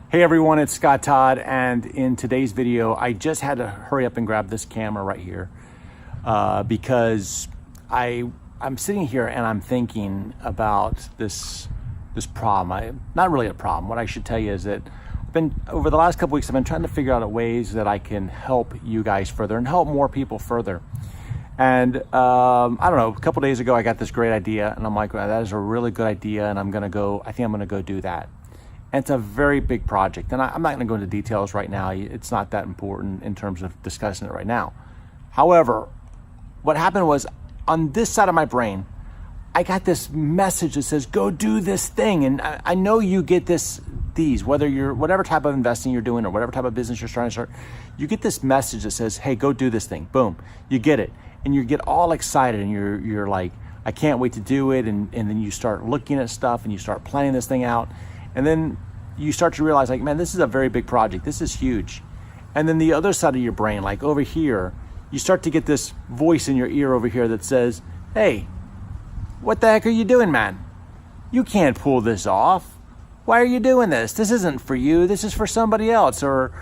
Hey everyone, it's Scott Todd, and in today's video, I just had to hurry up and grab this camera right here because I'm sitting here and I'm thinking about this problem. Not really a problem. What I should tell you is that over the last couple weeks, I've been trying to figure out ways that I can help you guys further and help more people further. And I don't know, a couple days ago, I got this great idea, and I'm like, well, that is a really good idea, and I think I'm gonna go do that. And it's a very big project, and I'm not going to go into details right now. It's not that important in terms of discussing it right now. However, what happened was on this side of my brain, I got this message that says, go do this thing. And I know you get whatever type of investing you're doing or whatever type of business you're trying to start, you get this message that says, hey, go do this thing. Boom, you get it. And you get all excited and you're like, I can't wait to do it. And then you start looking at stuff and you start planning this thing out. And then you start to realize, like, man, this is a very big project. This is huge. And then the other side of your brain, like over here, you start to get this voice in your ear over here that says, hey, what the heck are you doing, man? You can't pull this off. Why are you doing this? This isn't for you. This is for somebody else, or,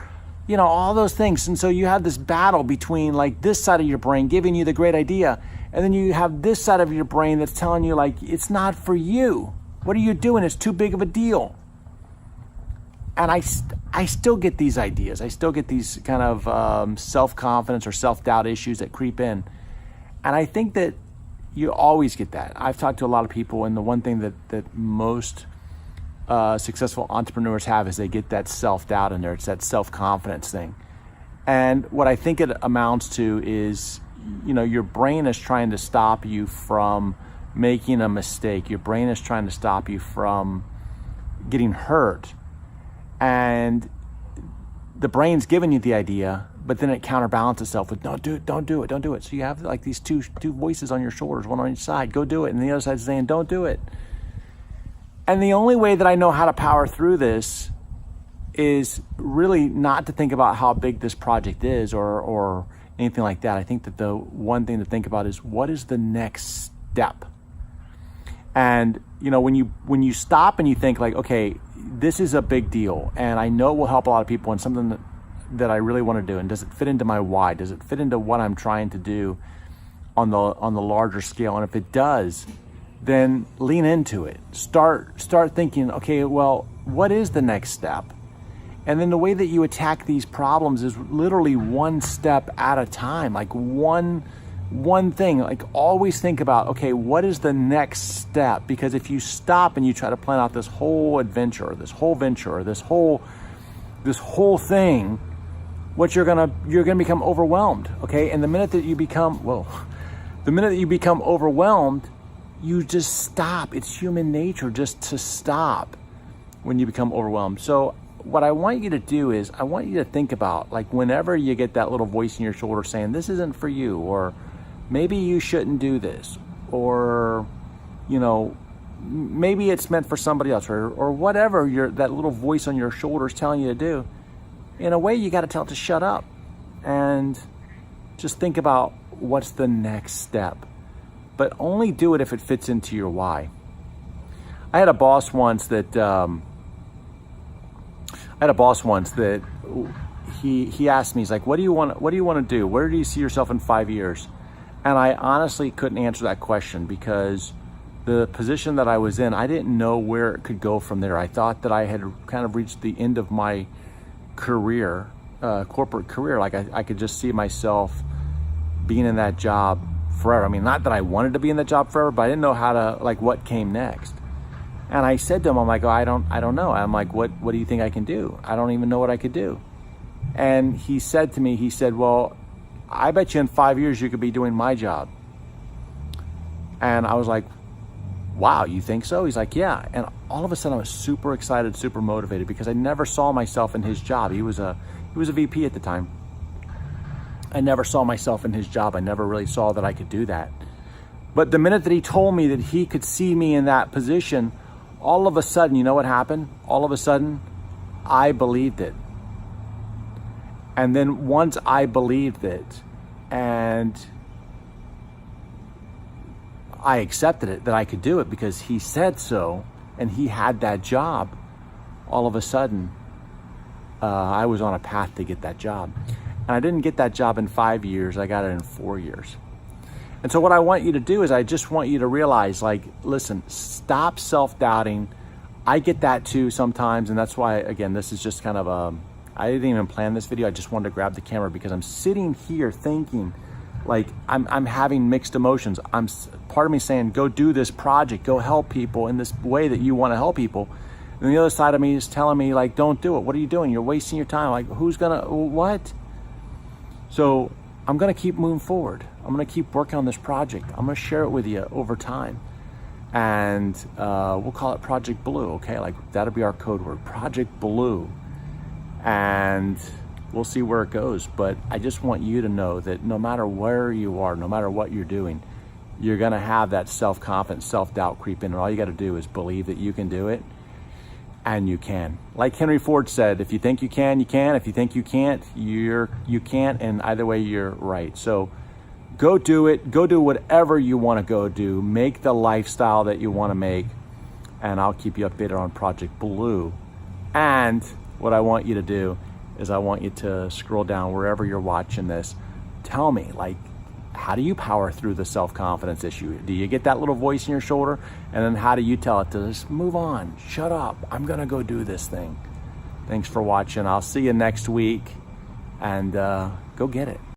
you know, all those things. And so you have this battle between like this side of your brain giving you the great idea, and then you have this side of your brain that's telling you, like, it's not for you. What are you doing? It's too big of a deal. And I still get these ideas. I still get these kind of self-confidence or self-doubt issues that creep in. And I think that you always get that. I've talked to a lot of people, and the one thing that most successful entrepreneurs have is they get that self-doubt in there. It's that self-confidence thing. And what I think it amounts to is, you know, your brain is trying to stop you from making a mistake. Your brain is trying to stop you from getting hurt. And the brain's giving you the idea, but then it counterbalances itself with, no, don't do it. So you have like these two voices on your shoulders, one on each side, go do it. And the other side's saying, don't do it. And the only way that I know how to power through this is really not to think about how big this project is or anything like that. I think that the one thing to think about is, what is the next step? And, you know, when you stop and you think like, okay, this is a big deal, and I know it will help a lot of people, and something that I really want to do, and does it fit into my why? Does it fit into what I'm trying to do on the larger scale? And if it does, then lean into it. Start thinking, okay, well, what is the next step? And then the way that you attack these problems is literally one step at a time, like one thing. Like, always think about, okay, what is the next step? Because if you stop and you try to plan out this whole adventure, or this whole venture, or this whole thing, what you're gonna become overwhelmed. Okay, and the minute that you become overwhelmed, you just stop. It's human nature just to stop when you become overwhelmed. So what I want you to do is, I want you to think about, like, whenever you get that little voice in your shoulder saying, this isn't for you, or maybe you shouldn't do this, or, you know, maybe it's meant for somebody else, or whatever that little voice on your shoulder is telling you to do. In a way, you got to tell it to shut up and just think about what's the next step. But only do it if it fits into your why. I had a boss once that he asked me, he's like, what do you want to do? Where do you see yourself in 5 years? And I honestly couldn't answer that question, because the position that I was in, I didn't know where it could go from there. I thought that I had kind of reached the end of my career, corporate career. Like, I could just see myself being in that job forever. I mean, not that I wanted to be in that job forever, but I didn't know how to, like, what came next. And I said to him, I'm like, oh, I don't know. I'm like, what do you think I can do? I don't even know what I could do. And he said to me, well, I bet you in 5 years you could be doing my job. And I was like, wow, you think so? He's like, yeah. And all of a sudden I was super excited, super motivated, because I never saw myself in his job. He was a VP at the time. I never saw myself in his job. I never really saw that I could do that. But the minute that he told me that he could see me in that position, all of a sudden, you know what happened? All of a sudden, I believed it. And then once I believed it and I accepted it, that I could do it because he said so, and he had that job, all of a sudden, I was on a path to get that job. And I didn't get that job in 5 years, I got it in 4 years. And so what I want you to do is I just want you to realize, like, listen, stop self-doubting. I get that too sometimes, and that's why, again, this is just kind of I didn't even plan this video. I just wanted to grab the camera because I'm sitting here thinking, like, I'm having mixed emotions. Part of me saying, go do this project, go help people in this way that you want to help people. And the other side of me is telling me, like, don't do it. What are you doing? You're wasting your time. Like, who's gonna, what? So I'm gonna keep moving forward. I'm gonna keep working on this project. I'm gonna share it with you over time. And we'll call it Project Blue, okay? Like, that'll be our code word, Project Blue. And we'll see where it goes. But I just want you to know that no matter where you are, no matter what you're doing, you're gonna have that self-confidence, self-doubt creep in, and all you gotta do is believe that you can do it, and you can. Like Henry Ford said, if you think you can, you can. If you think you can't, you can't, and either way, you're right. So go do it. Go do whatever you want to go do. Make the lifestyle that you want to make, and I'll keep you updated on Project Blue. And what I want you to do is I want you to scroll down wherever you're watching this. Tell me, like, how do you power through the self-confidence issue? Do you get that little voice in your shoulder? And then how do you tell it to just move on, shut up, I'm gonna go do this thing? Thanks for watching. I'll see you next week, and go get it.